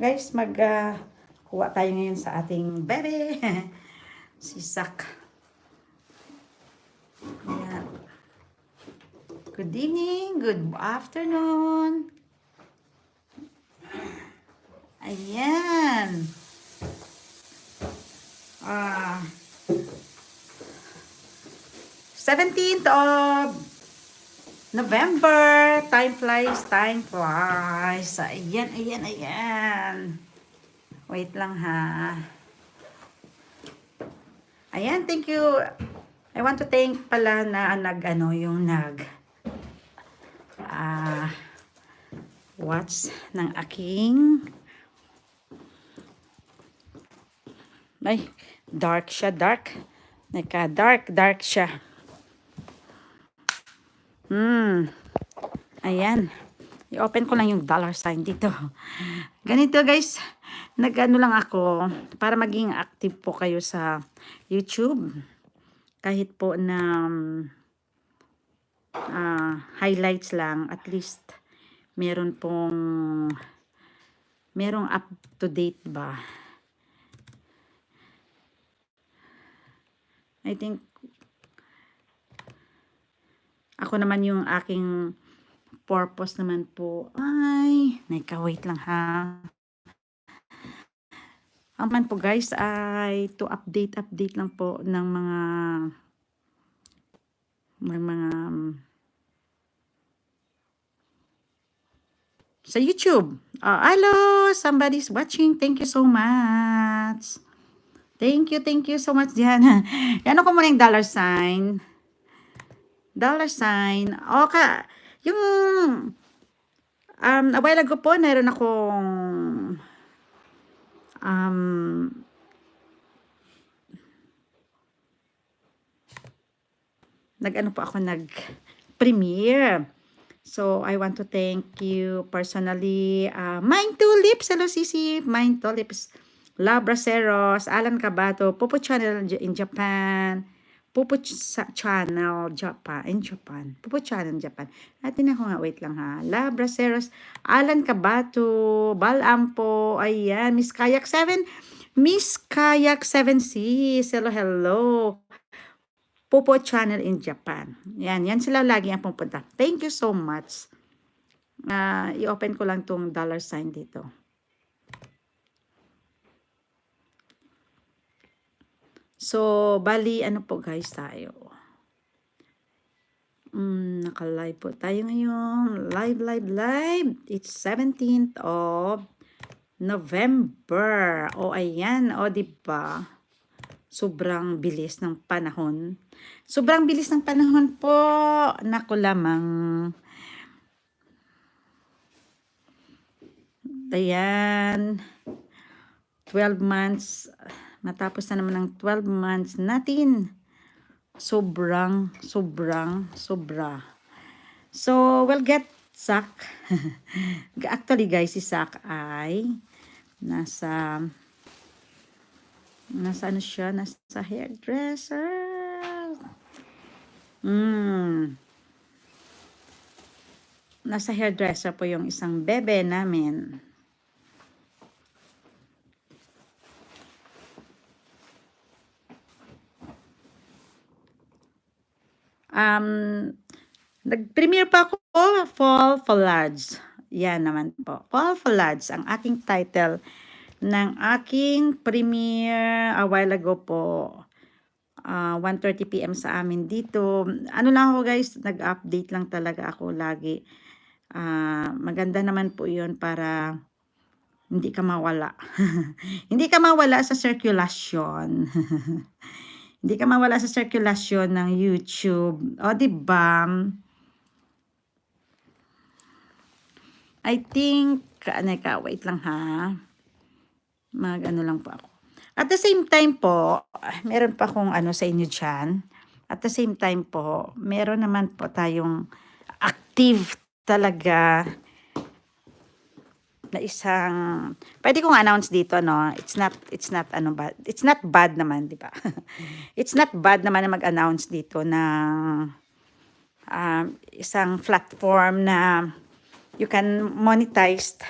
Guys, kuha tayo ngayon sa ating bebe. Si Sak. Ayan. Good evening, good afternoon. Ayan. 17th of November. Time flies, time flies. Ayan, ayan, ayan. Wait lang ha. Ayan, thank you. I want to thank pala na watch ng aking dark siya, dark. Dark siya. Ayan. I-open ko lang yung dollar sign dito. Ganito guys, lang ako para maging active po kayo sa YouTube. Kahit po na highlights lang, at least merong up to date ba. I think ako naman yung aking purpose naman po ay wait lang ha. Ang man po guys ay to update lang po ng mga sa YouTube. Hello, somebody's watching. Thank you so much. Thank you so much, Diana. Yan ako muna yung dollar sign. Dollar sign. Okay. Yung a while ago po, meron akong nag-premiere. So, I want to thank you personally. Mind Tulips. Hello, Sisi. Mind Tulips. Love Braceros. Alan Cabato. Pupo Channel in Japan. Pupo Channel Japan. Pupo Channel Japan. Atin ako nga. Wait lang ha. Love Braceros. Alan Cabato. Balampo. Ayan. Miss Kayak 7. Miss Kayak 7C. Hello. Pupo Channel in Japan. Yan sila lagi ang pupunta. Thank you so much. I-open ko lang tong dollar sign dito. So, bali, ano po guys tayo? Naka-live po tayo ngayon. Live. It's 17th of November. Ayan. Diba? Sobrang bilis ng panahon. Sobrang bilis ng panahon po. Naku lamang. Ayan. 12 months. Matapos na naman ng 12 months natin. Sobra. So, we'll get Sak. Actually guys, si Sak ay nasa ano siya? Nasa hairdresser. Nasa hairdresser po yung isang bebe namin. Nag-premiere pa ako Fall Fallage. Yan naman po. Fall Fallage ang aking title ng aking premiere a while ago po. 1:30 PM sa amin dito. Ano lang ako guys, nag-update lang talaga ako lagi. Maganda naman po 'yun para hindi ka mawala. Hindi ka mawala sa circulation. Hindi ka mawala sa circulation ng YouTube. Di ba? I think, wait lang ha. Mag-ano lang po ako. At the same time po, meron pa akong sa inyo dyan. At the same time po, meron naman po tayong active talaga na isang, pwede kong announce dito, no? It's not bad. It's not bad naman, di ba? It's not bad naman na mag-announce dito ng isang platform na you can monetize